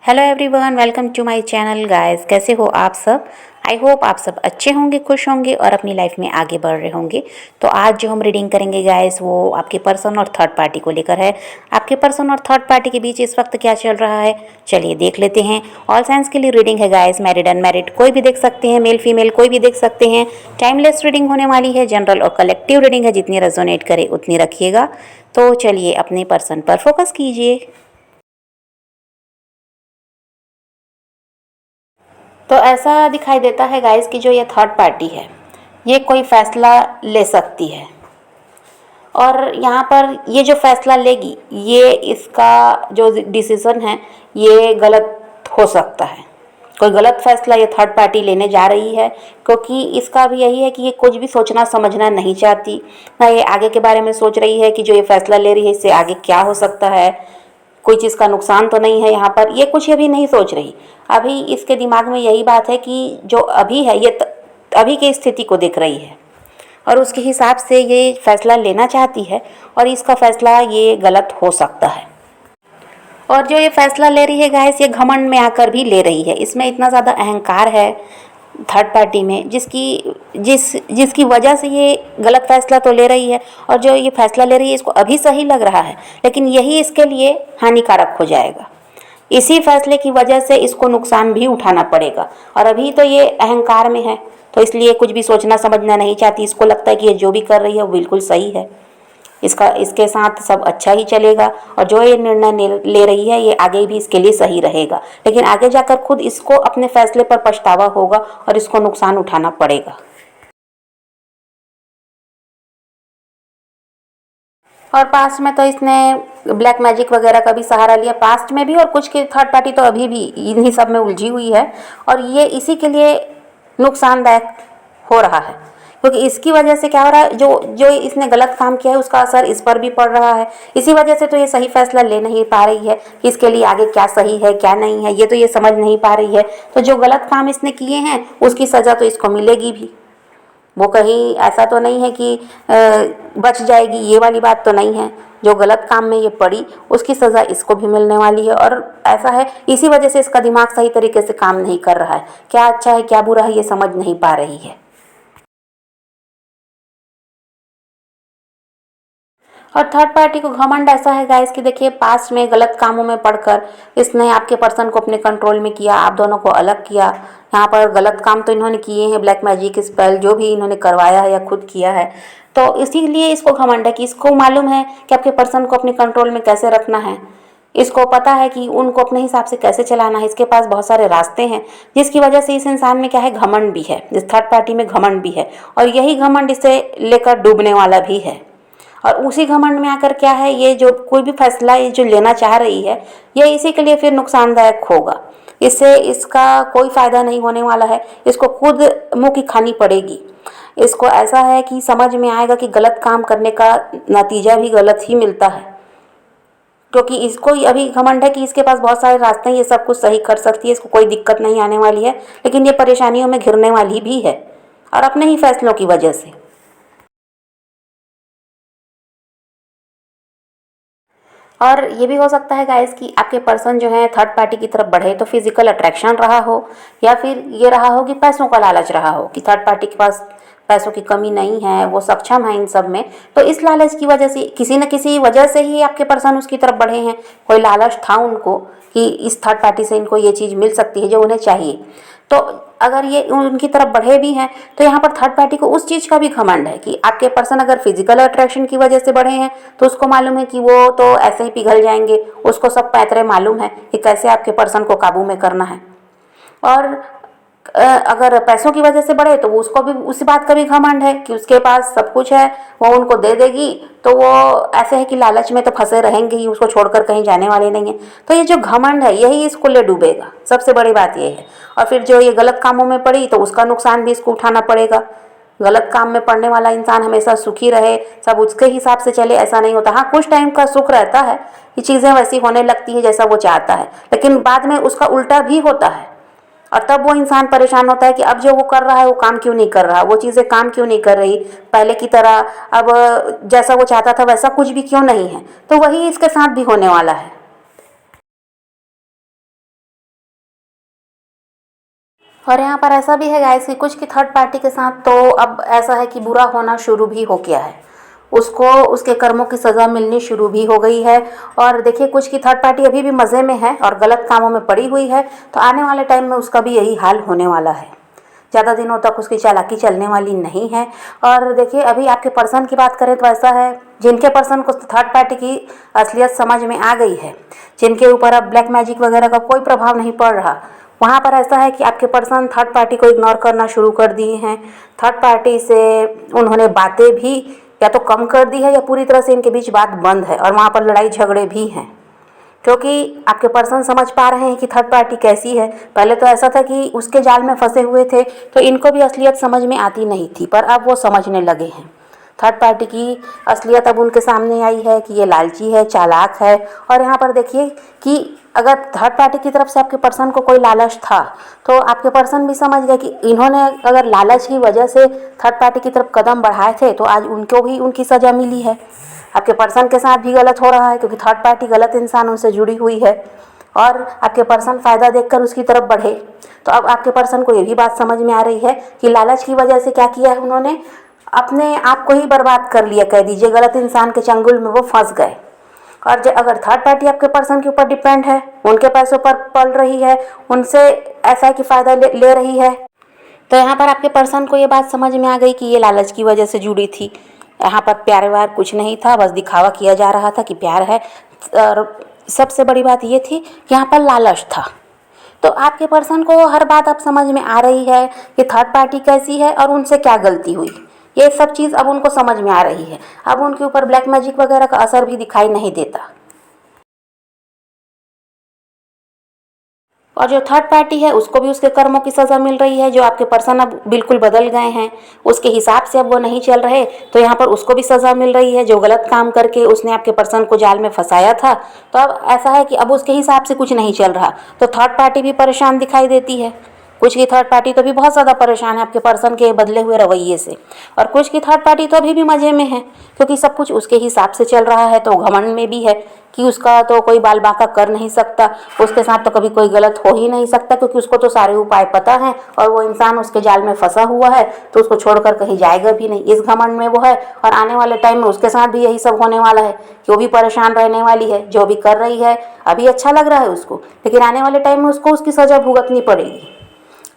Hello everyone, welcome to my channel guys. कैसे हो आप सब? आई होप आप सब अच्छे होंगे, खुश होंगे और अपनी लाइफ में आगे बढ़ रहे होंगे। तो आज जो हम रीडिंग करेंगे गाइस, वो आपके पर्सन और थर्ड पार्टी को लेकर है। आपके पर्सन और थर्ड पार्टी के बीच इस वक्त क्या चल रहा है, चलिए देख लेते हैं। ऑल साइंस के लिए रीडिंग है गाइस, मैरिड अनमैरिड कोई भी देख सकते हैं, मेल फीमेल कोई भी देख सकते हैं। टाइमलेस रीडिंग होने वाली है, जनरल और कलेक्टिव रीडिंग है, जितनी रेजोनेट करे उतनी रखिएगा। तो चलिए अपने पर्सन पर फोकस कीजिए। तो ऐसा दिखाई देता है गाइस कि जो ये थर्ड पार्टी है, ये कोई फैसला ले सकती है और यहाँ पर ये जो फैसला लेगी, ये इसका जो डिसीज़न है ये गलत हो सकता है। कोई गलत फैसला ये थर्ड पार्टी लेने जा रही है, क्योंकि इसका भी यही है कि ये कुछ भी सोचना समझना नहीं चाहती, ना ये आगे के बारे में सोच रही है कि जो ये फैसला ले रही है इससे आगे क्या हो सकता है, कोई चीज़ का नुकसान तो नहीं है यहाँ पर, ये कुछ अभी नहीं सोच रही। अभी इसके दिमाग में यही बात है कि जो अभी है ये अभी की स्थिति को देख रही है और उसके हिसाब से ये फैसला लेना चाहती है और इसका फैसला ये गलत हो सकता है। और जो ये फैसला ले रही है गाइस, ये घमंड में आकर भी ले रही है। इसमें इतना ज़्यादा अहंकार है थर्ड पार्टी में, जिसकी वजह से ये गलत फैसला तो ले रही है और जो ये फैसला ले रही है इसको अभी सही लग रहा है, लेकिन यही इसके लिए हानिकारक हो जाएगा। इसी फैसले की वजह से इसको नुकसान भी उठाना पड़ेगा और अभी तो ये अहंकार में है, तो इसलिए कुछ भी सोचना समझना नहीं चाहती। इसको लगता है कि ये जो भी कर रही है वो बिल्कुल सही है, इसके साथ सब अच्छा ही चलेगा और जो ये निर्णय ले रही है ये आगे भी इसके लिए सही रहेगा, लेकिन आगे जाकर खुद इसको अपने फैसले पर पछतावा होगा और इसको नुकसान उठाना पड़ेगा। और पास्ट में तो इसने ब्लैक मैजिक वगैरह का भी सहारा लिया, पास्ट में भी, और कुछ की थर्ड पार्टी तो अभी भी इन्हीं सब में उलझी हुई है और ये इसी के लिए नुकसानदायक हो रहा है, क्योंकि इसकी वजह से क्या हो रहा है, जो जो इसने गलत काम किया है उसका असर इस पर भी पड़ रहा है। इसी वजह से तो ये सही फैसला ले नहीं पा रही है कि इसके लिए आगे क्या सही है क्या नहीं है, ये तो ये समझ नहीं पा रही है। तो जो गलत काम इसने किए हैं उसकी सज़ा तो इसको मिलेगी भी, वो कहीं ऐसा तो नहीं है कि बच जाएगी, ये वाली बात तो नहीं है। जो गलत काम में ये पड़ी उसकी सज़ा इसको भी मिलने वाली है और ऐसा है, इसी वजह से इसका दिमाग सही तरीके से काम नहीं कर रहा है, क्या अच्छा है क्या बुरा है ये समझ नहीं पा रही है। और थर्ड पार्टी को घमंड ऐसा है गाइस कि देखिए, पास्ट में गलत कामों में पड़कर इसने आपके पर्सन को अपने कंट्रोल में किया, आप दोनों को अलग किया। यहाँ पर गलत काम तो इन्होंने किए हैं, ब्लैक मैजिक स्पेल जो भी इन्होंने करवाया है या खुद किया है, तो इसीलिए इसको घमंड है कि इसको मालूम है कि आपके पर्सन को अपने कंट्रोल में कैसे रखना है। इसको पता है कि उनको अपने हिसाब से कैसे चलाना है, इसके पास बहुत सारे रास्ते हैं, जिसकी वजह से इस इंसान में क्या है, घमंड भी है, इस थर्ड पार्टी में घमंड भी है और यही घमंड इसे लेकर डूबने वाला भी है। और उसी घमंड में आकर क्या है, ये जो कोई भी फैसला ये जो लेना चाह रही है ये इसी के लिए फिर नुकसानदायक होगा, इससे इसका कोई फ़ायदा नहीं होने वाला है, इसको खुद मुंह की खानी पड़ेगी। इसको ऐसा है कि समझ में आएगा कि गलत काम करने का नतीजा भी गलत ही मिलता है, क्योंकि इसको अभी घमंड है कि इसके पास बहुत सारे रास्ते हैं, ये सब कुछ सही कर सकती है, इसको कोई दिक्कत नहीं आने वाली है, लेकिन ये परेशानियों में घिरने वाली भी है और अपने ही फैसलों की वजह से। और ये भी हो सकता है गाइस कि आपके पर्सन जो है थर्ड पार्टी की तरफ बढ़े तो फिजिकल अट्रैक्शन रहा हो, या फिर ये रहा हो कि पैसों का लालच रहा हो कि थर्ड पार्टी के पास पैसों की कमी नहीं है, वो सक्षम है इन सब में, तो इस लालच की वजह से किसी न किसी वजह से ही आपके पर्सन उसकी तरफ बढ़े हैं। कोई लालच था उनको कि इस थर्ड पार्टी से इनको ये चीज़ मिल सकती है जो उन्हें चाहिए, तो अगर ये उनकी तरफ बढ़े भी हैं तो यहाँ पर थर्ड पार्टी को उस चीज़ का भी घमंड है कि आपके पर्सन अगर फिजिकल अट्रैक्शन की वजह से बढ़े हैं तो उसको मालूम है कि वो तो ऐसे ही पिघल जाएंगे, उसको सब पैतरे मालूम है कि कैसे आपके पर्सन को काबू में करना है। और अगर पैसों की वजह से बढ़े तो वो उसको भी उसी बात का भी घमंड है कि उसके पास सब कुछ है, वो उनको दे देगी, तो वो ऐसे है कि लालच में तो फंसे रहेंगे ही, उसको छोड़कर कहीं जाने वाले नहीं हैं। तो ये जो घमंड है यही इसको ले डूबेगा, सबसे बड़ी बात ये है। और फिर जो ये गलत कामों में पड़ी तो उसका नुकसान भी इसको उठाना पड़ेगा। गलत काम में पड़ने वाला इंसान हमेशा सुखी रहे, सब उसके हिसाब से चले, ऐसा नहीं होता। हाँ, कुछ टाइम का सुख रहता है कि चीज़ें वैसी होने लगती है जैसा वो चाहता है, लेकिन बाद में उसका उल्टा भी होता है और तब वो इंसान परेशान होता है कि अब जो वो कर रहा है वो काम क्यों नहीं कर रहा, वो चीज़ें काम क्यों नहीं कर रही पहले की तरह, अब जैसा वो चाहता था वैसा कुछ भी क्यों नहीं है। तो वही इसके साथ भी होने वाला है। और यहाँ पर ऐसा भी है गाइस कि कुछ की थर्ड पार्टी के साथ तो अब ऐसा है कि बुरा होना शुरू भी हो गया है, उसको उसके कर्मों की सज़ा मिलनी शुरू भी हो गई है। और देखिए कुछ की थर्ड पार्टी अभी भी मज़े में है और गलत कामों में पड़ी हुई है, तो आने वाले टाइम में उसका भी यही हाल होने वाला है। ज़्यादा दिनों तक उसकी चालाकी चलने वाली नहीं है। और देखिए अभी आपके पर्सन की बात करें तो ऐसा है, जिनके पर्सन को थर्ड पार्टी की असलियत समझ में आ गई है, जिनके ऊपर अब ब्लैक मैजिक वगैरह का कोई प्रभाव नहीं पड़ रहा, वहाँ पर ऐसा है कि आपके पर्सन थर्ड पार्टी को इग्नोर करना शुरू कर दिए हैं। थर्ड पार्टी से उन्होंने बातें भी या तो कम कर दी है या पूरी तरह से इनके बीच बात बंद है, और वहाँ पर लड़ाई झगड़े भी हैं, क्योंकि आपके पर्सन समझ पा रहे हैं कि थर्ड पार्टी कैसी है। पहले तो ऐसा था कि उसके जाल में फंसे हुए थे तो इनको भी असलियत समझ में आती नहीं थी, पर अब वो समझने लगे हैं। थर्ड पार्टी की असलियत अब उनके सामने आई है कि ये लालची है, चालाक है। और यहाँ पर देखिए कि अगर थर्ड पार्टी की तरफ से आपके पर्सन को कोई लालच था तो आपके पर्सन भी समझ गए कि इन्होंने अगर लालच की वजह से थर्ड पार्टी की तरफ कदम बढ़ाए थे तो आज उनको भी उनकी सज़ा मिली है। आपके पर्सन के साथ भी गलत हो रहा है क्योंकि थर्ड पार्टी गलत इंसानों से जुड़ी हुई है और आपके पर्सन फ़ायदा देखकर उसकी तरफ बढ़े। तो अब आपके पर्सन को ये भी बात समझ में आ रही है कि लालच की वजह से क्या किया है उन्होंने, अपने आप को ही बर्बाद कर लिया, कह दीजिए गलत इंसान के चंगुल में वो फंस गए। और जो अगर थर्ड पार्टी आपके पर्सन के ऊपर डिपेंड है, उनके पैसों पर पल रही है, उनसे ऐसा है कि फ़ायदा ले रही है, तो यहाँ पर आपके पर्सन को ये बात समझ में आ गई कि ये लालच की वजह से जुड़ी थी। यहाँ पर प्यार व्यार कुछ नहीं था, बस दिखावा किया जा रहा था कि प्यार है। और सबसे बड़ी बात ये थी कि यहाँ पर लालच था। तो आपके पर्सन को हर बात अब समझ में आ रही है कि थर्ड पार्टी कैसी है और उनसे क्या गलती हुई। ये सब चीज़ अब उनको समझ में आ रही है। अब उनके ऊपर ब्लैक मैजिक वगैरह का असर भी दिखाई नहीं देता। और जो थर्ड पार्टी है उसको भी उसके कर्मों की सज़ा मिल रही है। जो आपके पर्सन अब बिल्कुल बदल गए हैं, उसके हिसाब से अब वो नहीं चल रहे, तो यहाँ पर उसको भी सज़ा मिल रही है। जो गलत काम करके उसने आपके पर्सन को जाल में फंसाया था, तो अब ऐसा है कि अब उसके हिसाब से कुछ नहीं चल रहा, तो थर्ड पार्टी भी परेशान दिखाई देती है। कुछ की थर्ड पार्टी तो भी बहुत ज़्यादा परेशान है आपके पर्सन के बदले हुए रवैये से, और कुछ की थर्ड पार्टी तो अभी भी मज़े में है क्योंकि सब कुछ उसके हिसाब से चल रहा है। तो घमंड में भी है कि उसका तो कोई बाल बांका कर नहीं सकता, उसके साथ तो कभी कोई गलत हो ही नहीं सकता क्योंकि उसको तो सारे उपाय पता हैं और वो इंसान उसके जाल में फंसा हुआ है तो उसको छोड़कर कहीं जाएगा भी नहीं, इस घमंड में वो है। और आने वाले टाइम में उसके साथ भी यही सब होने वाला है कि वो भी परेशान रहने वाली है। जो भी कर रही है अभी अच्छा लग रहा है उसको, लेकिन आने वाले टाइम में उसको उसकी सज़ा भुगतनी पड़ेगी।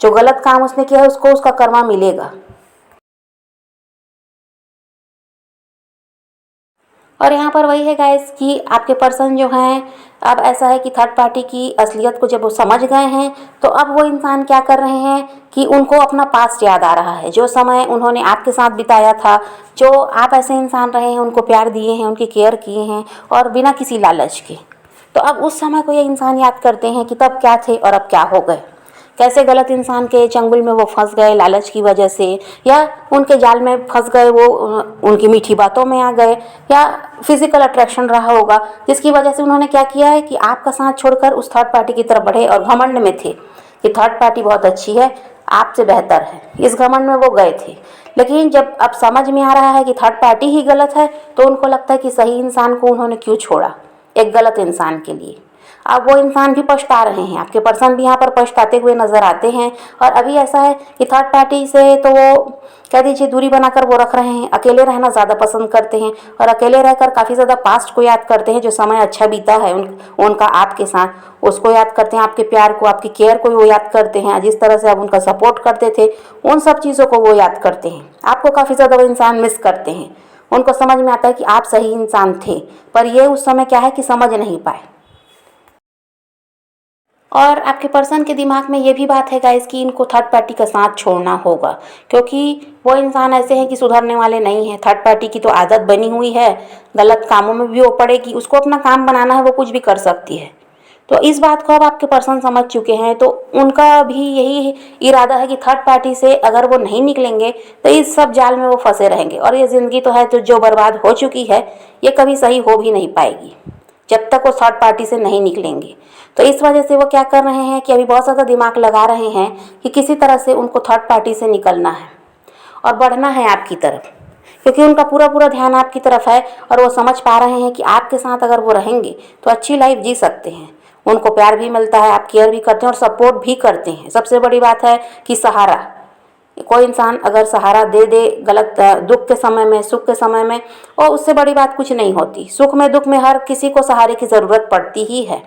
जो गलत काम उसने किया है उसको उसका कर्मा मिलेगा। और यहाँ पर वही है गाइस कि आपके पर्सन जो हैं, अब ऐसा है कि थर्ड पार्टी की असलियत को जब वो समझ गए हैं तो अब वो इंसान क्या कर रहे हैं कि उनको अपना पास्ट याद आ रहा है। जो समय उन्होंने आपके साथ बिताया था, जो आप ऐसे इंसान रहे हैं, उनको प्यार दिए हैं, उनकी केयर किए हैं और बिना किसी लालच के, तो अब उस समय को ये इंसान याद करते हैं कि तब क्या थे और अब क्या हो गए। कैसे गलत इंसान के चंगुल में वो फंस गए लालच की वजह से, या उनके जाल में फंस गए, वो उनकी मीठी बातों में आ गए, या फिजिकल अट्रैक्शन रहा होगा जिसकी वजह से उन्होंने क्या किया है कि आपका साथ छोड़कर उस थर्ड पार्टी की तरफ बढ़े और घमंड में थे कि थर्ड पार्टी बहुत अच्छी है, आपसे बेहतर है, इस घमंड में वो गए थे। लेकिन जब अब समझ में आ रहा है कि थर्ड पार्टी ही गलत है तो उनको लगता है कि सही इंसान को उन्होंने क्यों छोड़ा एक गलत इंसान के लिए। अब वो इंसान भी पछता रहे हैं, आपके पर्सन भी यहाँ पर पछताते हुए नजर आते हैं। और अभी ऐसा है कि थर्ड पार्टी से तो वो कह दीजिए दूरी बनाकर वो रख रहे हैं, अकेले रहना ज़्यादा पसंद करते हैं और अकेले रहकर काफ़ी ज़्यादा पास्ट को याद करते हैं, जो समय अच्छा बीता है उनका आपके साथ, उसको याद करते हैं, आपके प्यार को, आपकी केयर को वो याद करते हैं, जिस तरह से आप उनका सपोर्ट करते थे उन सब चीज़ों को वो याद करते हैं। आपको काफ़ी ज़्यादा वो इंसान मिस करते हैं। उनको समझ में आता है कि आप सही इंसान थे, पर ये उस समय क्या है कि समझ नहीं पाए। और आपके पर्सन के दिमाग में ये भी बात है गाइस कि इनको थर्ड पार्टी का साथ छोड़ना होगा, क्योंकि वो इंसान ऐसे हैं कि सुधरने वाले नहीं हैं। थर्ड पार्टी की तो आदत बनी हुई है, गलत कामों में भी वो पड़ेगी, उसको अपना काम बनाना है, वो कुछ भी कर सकती है। तो इस बात को अब आपके पर्सन समझ चुके हैं, तो उनका भी यही इरादा है कि थर्ड पार्टी से अगर वो नहीं निकलेंगे तो इस सब जाल में वो फंसे रहेंगे। और ये ज़िंदगी तो है तो जो बर्बाद हो चुकी है ये कभी सही हो भी नहीं पाएगी जब तक वो थर्ड पार्टी से नहीं निकलेंगे। तो इस वजह से वो क्या कर रहे हैं कि अभी बहुत ज़्यादा दिमाग लगा रहे हैं कि किसी तरह से उनको थर्ड पार्टी से निकलना है और बढ़ना है आपकी तरफ, क्योंकि उनका पूरा पूरा ध्यान आपकी तरफ है और वो समझ पा रहे हैं कि आपके साथ अगर वो रहेंगे तो अच्छी लाइफ जी सकते हैं। उनको प्यार भी मिलता है, आप केयर भी करते हैं और सपोर्ट भी करते हैं। सबसे बड़ी बात है कि सहारा, कोई इंसान अगर सहारा दे दे गलत दुख के समय में, सुख के समय में, और उससे बड़ी बात कुछ नहीं होती। सुख में दुख में हर किसी को सहारे की ज़रूरत पड़ती ही है।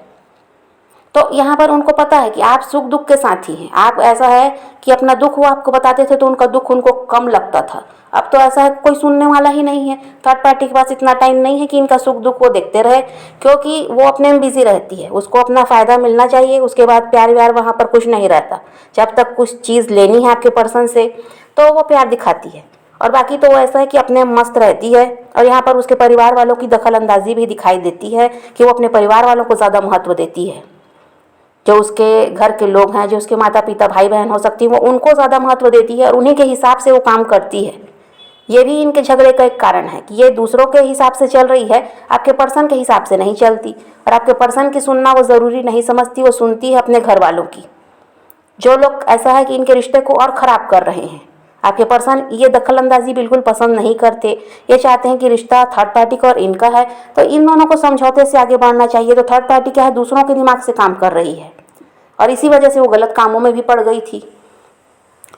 तो यहाँ पर उनको पता है कि आप सुख दुख के साथ ही हैं। आप ऐसा है कि अपना दुख वो आपको बताते थे तो उनका दुख उनको कम लगता था। अब तो ऐसा है कोई सुनने वाला ही नहीं है। थर्ड पार्टी के पास इतना टाइम नहीं है कि इनका सुख दुख वो देखते रहे, क्योंकि वो अपने में बिजी रहती है। उसको अपना फ़ायदा मिलना चाहिए, उसके बाद प्यार व्यार वहाँ पर कुछ नहीं रहता। जब तक कुछ चीज़ लेनी है आपके पर्सन से तो वो प्यार दिखाती है, और बाकी तो वो ऐसा है कि अपने मस्त रहती है। और यहाँ पर उसके परिवार वालों की दखल अंदाजी भी दिखाई देती है कि वो अपने परिवार वालों को ज़्यादा महत्व देती है। जो उसके घर के लोग हैं, जो उसके माता पिता भाई बहन हो सकती है, वो उनको ज़्यादा महत्व देती है और उन्हीं के हिसाब से वो काम करती है। ये भी इनके झगड़े का एक कारण है कि ये दूसरों के हिसाब से चल रही है, आपके पर्सन के हिसाब से नहीं चलती। और आपके पर्सन की सुनना वो ज़रूरी नहीं समझती, वो सुनती है अपने घर वालों की। जो लोग ऐसा है कि इनके रिश्ते को और ख़राब कर रहे हैं, आपके पर्सन ये दखल अंदाजी बिल्कुल पसंद नहीं करते। ये चाहते हैं कि रिश्ता थर्ड पार्टी का और इनका है, तो इन दोनों को समझौते से आगे बढ़ना चाहिए। तो थर्ड पार्टी क्या है, दूसरों के दिमाग से काम कर रही है और इसी वजह से वो गलत कामों में भी पड़ गई थी।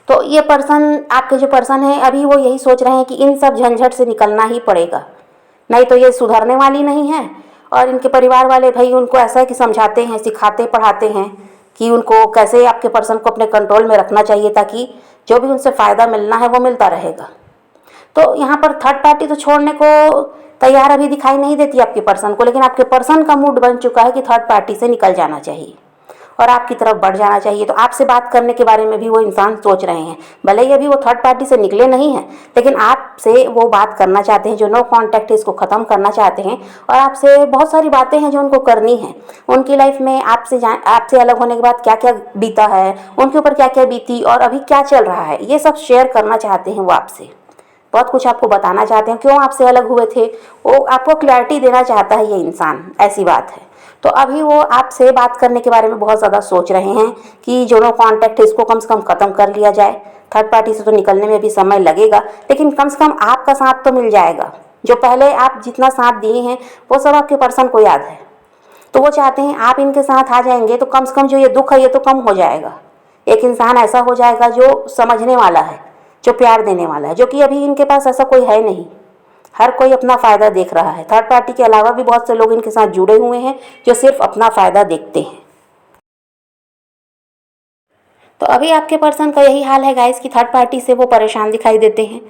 तो ये पर्सन, आपके जो पर्सन है, अभी वो यही सोच रहे हैं कि इन सब झंझट से निकलना ही पड़ेगा, नहीं तो ये सुधरने वाली नहीं है। और इनके परिवार वाले भाई उनको ऐसा है कि समझाते हैं, सिखाते पढ़ाते हैं कि उनको कैसे आपके पर्सन को अपने कंट्रोल में रखना चाहिए, ताकि जो भी उनसे फ़ायदा मिलना है वो मिलता रहेगा। तो यहाँ पर थर्ड पार्टी तो छोड़ने को तैयार अभी दिखाई नहीं देती आपके पर्सन को, लेकिन आपके पर्सन का मूड बन चुका है कि थर्ड पार्टी से निकल जाना चाहिए और आपकी तरफ बढ़ जाना चाहिए। तो आपसे बात करने के बारे में भी वो इंसान सोच रहे हैं। भले ही अभी वो थर्ड पार्टी से निकले नहीं हैं, लेकिन आपसे वो बात करना चाहते हैं। जो नो कॉन्टैक्ट है इसको ख़त्म करना चाहते हैं, और आपसे बहुत सारी बातें हैं जो उनको करनी है। उनकी लाइफ में आपसे अलग होने के बाद क्या क्या बीता है, उनके ऊपर क्या क्या बीती और अभी क्या चल रहा है, ये सब शेयर करना चाहते हैं वो आपसे। बहुत कुछ आपको बताना चाहते हैं, क्यों आपसे अलग हुए थे, वो आपको क्लैरिटी देना चाहता है ये इंसान, ऐसी बात है। तो अभी वो आपसे बात करने के बारे में बहुत ज़्यादा सोच रहे हैं कि जो नो कॉन्टैक्ट है इसको कम से कम ख़त्म कर लिया जाए। थर्ड पार्टी से तो निकलने में भी समय लगेगा, लेकिन कम से कम आपका साथ तो मिल जाएगा। जो पहले आप जितना साथ दिए हैं वो सब आपके पर्सन को याद है, तो वो चाहते हैं आप इनके साथ आ जाएंगे तो कम से कम जो ये दुख है ये तो कम हो जाएगा। एक इंसान ऐसा हो जाएगा जो समझने वाला है, जो प्यार देने वाला है, जो कि अभी इनके पास ऐसा कोई है नहीं। हर कोई अपना फ़ायदा देख रहा है। थर्ड पार्टी के अलावा भी बहुत से लोग इनके साथ जुड़े हुए हैं जो सिर्फ अपना फ़ायदा देखते हैं। तो अभी आपके पर्सन का यही हाल है गाइस कि थर्ड पार्टी से वो परेशान दिखाई देते हैं,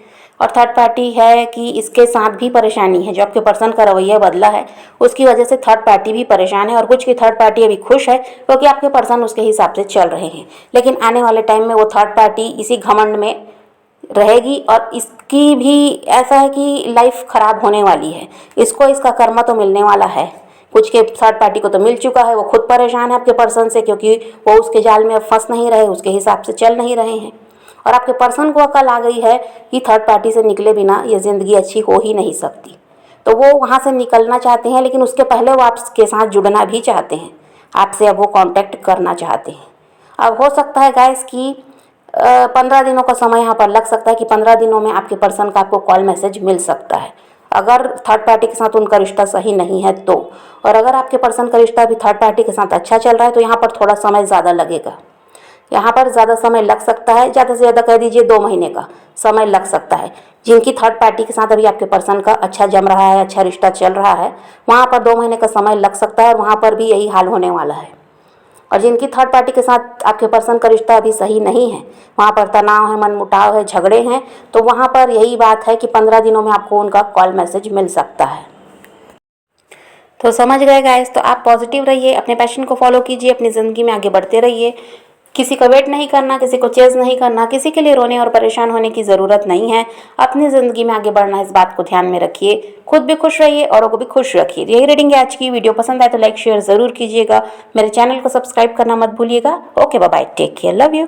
और थर्ड पार्टी है कि इसके साथ भी परेशानी है। जो आपके पर्सन का रवैया बदला है उसकी वजह से थर्ड पार्टी भी परेशान है, और कुछ की थर्ड पार्टी अभी खुश है क्योंकि आपके पर्सन उसके हिसाब से चल रहे हैं। लेकिन आने वाले टाइम में वो थर्ड पार्टी इसी घमंड में रहेगी, और इसकी भी ऐसा है कि लाइफ ख़राब होने वाली है। इसको इसका कर्म तो मिलने वाला है। कुछ के थर्ड पार्टी को तो मिल चुका है, वो खुद परेशान है आपके पर्सन से, क्योंकि वो उसके जाल में अब फंस नहीं रहे, उसके हिसाब से चल नहीं रहे हैं। और आपके पर्सन को अकल आ गई है कि थर्ड पार्टी से निकले बिना ये ज़िंदगी अच्छी हो ही नहीं सकती। तो वो वहाँ से निकलना चाहते हैं, लेकिन उसके पहले वो आपके साथ जुड़ना भी चाहते हैं, आपसे अब वो कांटेक्ट करना चाहते हैं। अब हो सकता है गाइस कि 15 दिनों का समय यहाँ पर लग सकता है कि 15 दिनों में आपके पर्सन का आपको कॉल मैसेज मिल सकता है, अगर थर्ड पार्टी के साथ उनका रिश्ता सही नहीं है तो। और अगर आपके पर्सन का रिश्ता भी थर्ड पार्टी के साथ अच्छा चल रहा है तो यहाँ पर थोड़ा समय ज़्यादा लगेगा। यहाँ पर ज़्यादा समय लग सकता है, ज़्यादा से ज़्यादा कह दीजिए 2 महीने का समय लग सकता है। जिनकी थर्ड पार्टी के साथ अभी आपके पर्सन का अच्छा जम रहा है, अच्छा रिश्ता चल रहा है, वहाँ पर 2 महीने का समय लग सकता है, और वहाँ पर भी यही हाल होने वाला है। और जिनकी थर्ड पार्टी के साथ आपके पर्सन का रिश्ता अभी सही नहीं है, वहाँ पर तनाव है, मनमुटाव है, झगड़े हैं, तो वहाँ पर यही बात है कि 15 दिनों में आपको उनका कॉल मैसेज मिल सकता है। तो समझ गए गाइस, तो आप पॉजिटिव रहिए, अपने पैशन को फॉलो कीजिए, अपनी ज़िंदगी में आगे बढ़ते रहिए। किसी का वेट नहीं करना, किसी को चेज़ नहीं करना, किसी के लिए रोने और परेशान होने की ज़रूरत नहीं है। अपनी ज़िंदगी में आगे बढ़ना, इस बात को ध्यान में रखिए। खुद भी खुश रहिए, औरों को भी खुश रखिए। यही रीडिंग है आज की। वीडियो पसंद आए तो लाइक शेयर ज़रूर कीजिएगा। मेरे चैनल को सब्सक्राइब करना मत भूलिएगा। Okay, bye bye, take care, love you.